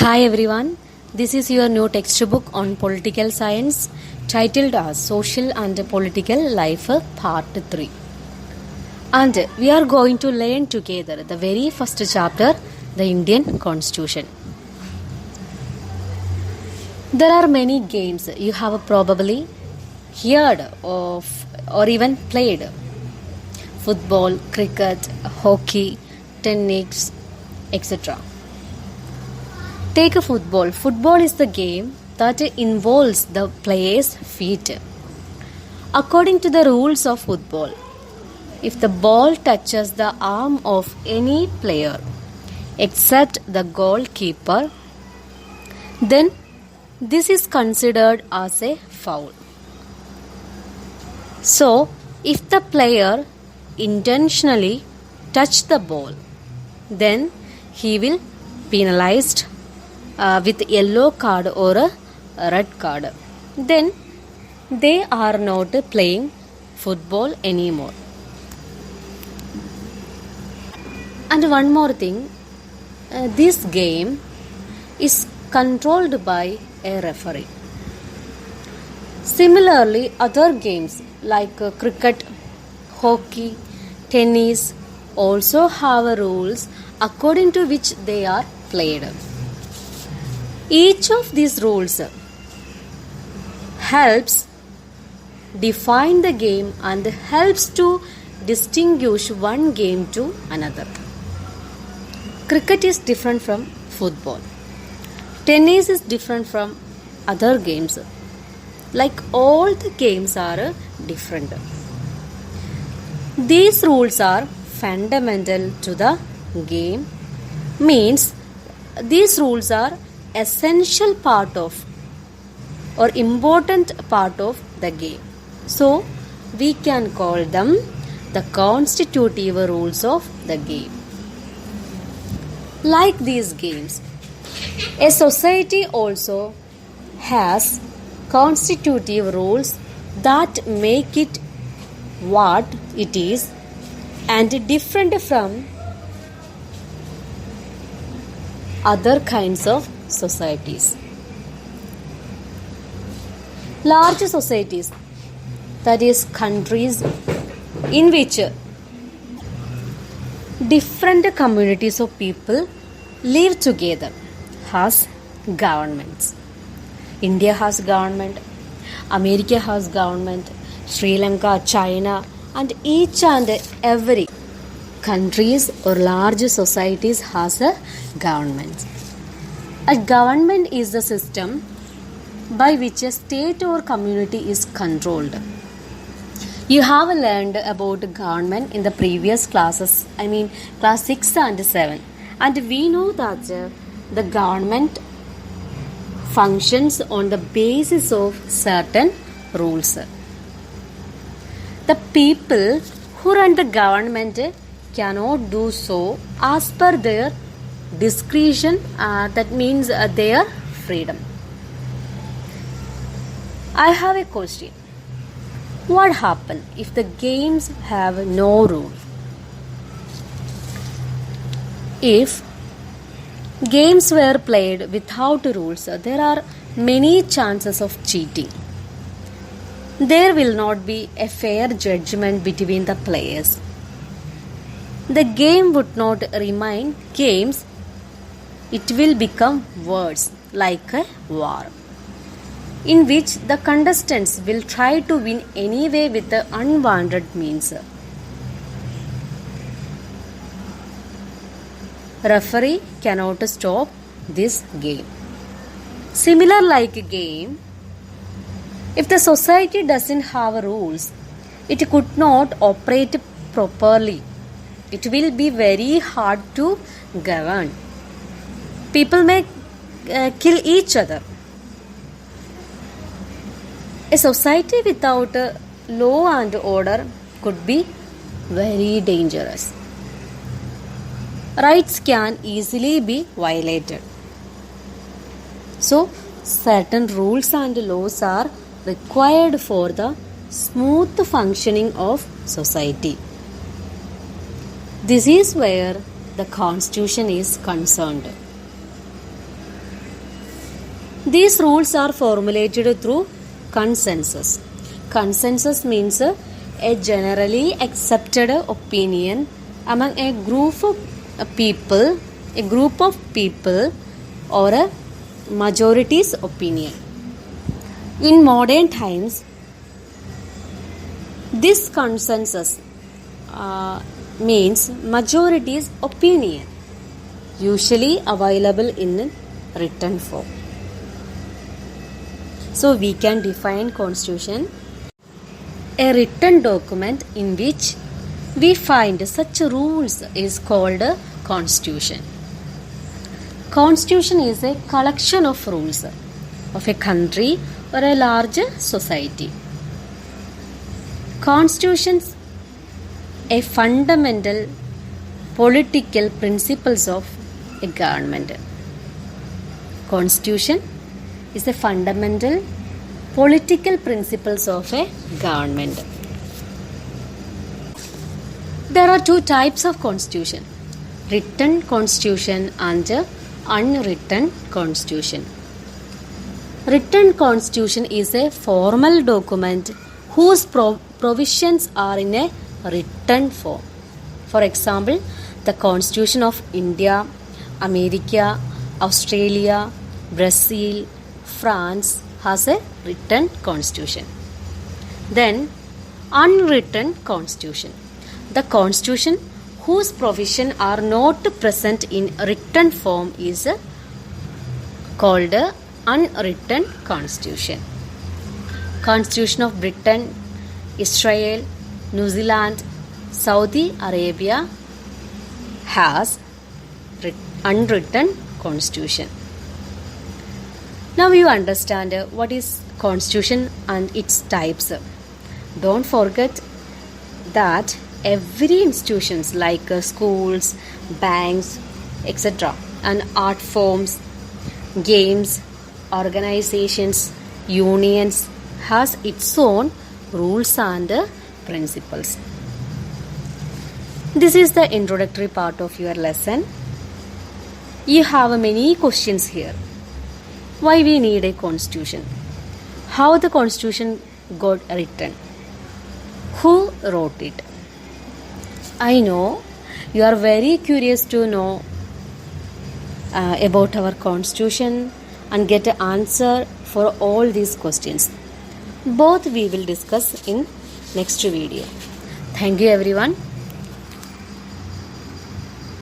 Hi everyone, this is your new textbook on political science titled as Social and Political Life Part 3. And we are going to learn together the very first chapter, the Indian Constitution. There are many games you have probably heard of or even played. Football, cricket, hockey, tennis, etc. Take a football. Football is the game that involves the player's feet. According to the rules of football, if the ball touches the arm of any player except the goalkeeper, then this is considered as a foul. So, if the player intentionally touch the ball, then he will penalized with yellow card or a red card. Then they are not playing football anymore. And one more thing, this game is controlled by a referee. Similarly, other games like cricket, hockey, tennis also have rules according to which they are played. Each of these rules helps define the game and helps to distinguish one game to another. Cricket is different from football. Tennis is different from other games. Like all the games are different. These rules are fundamental to the game, means these rules are essential part of or important part of the game. So we can call them the constitutive rules of the game. Like these games, a society also has constitutive rules that make it what it is and different from other kinds of societies. Large societies, that is countries in which different communities of people live together, has governments. India has government, America has government, Sri Lanka, China, and each and every countries or large societies has a government. A government is the system by which a state or community is controlled. You have learned about government in the previous classes, class 6 and 7. And we know that the government functions on the basis of certain rules. The people who run the government cannot do so as per their discretion, that means their freedom. I have a question. What happens if the games have no rule? If games were played without rules, there are many chances of cheating. There will not be a fair judgment between the players. The game would not remain games. It will become worse, like a war, in which the contestants will try to win anyway with the unwanted means. Referee cannot stop this game. Similar like a game, if the society doesn't have rules, it could not operate properly. It will be very hard to govern. People may kill each other. A society without law and order could be very dangerous. Rights can easily be violated. So, certain rules and laws are required for the smooth functioning of society. This is where the Constitution is concerned. These rules are formulated through consensus. Consensus means a generally accepted opinion among a group of people, or a majority's opinion. In modern times, this consensus means majority's opinion, usually available in written form. So we can define constitution: a written document in which we find such rules is called a constitution. Constitution is a collection of rules of a country or a large society. Constitutions a fundamental political principles of a government. Constitution is the fundamental political principles of a government. There are two types of constitution: written constitution and unwritten constitution. Written constitution is a formal document whose provisions are in a written form. For example, the Constitution of India, America, Australia, Brazil, France has a written constitution. Then, unwritten constitution. The constitution whose provisions are not present in written form is called unwritten constitution. Constitution of Britain, Israel, New Zealand, Saudi Arabia has unwritten constitution. Now you understand what is constitution and its types. Don't forget that every institutions like schools, banks, etc., and art forms, games, organizations, unions has its own rules and principles. This is the introductory part of your lesson. You have many questions here. Why we need a constitution? How the constitution got written? Who wrote it? I know you are very curious to know about our constitution and get an answer for all these questions. Both we will discuss in next video. Thank you everyone.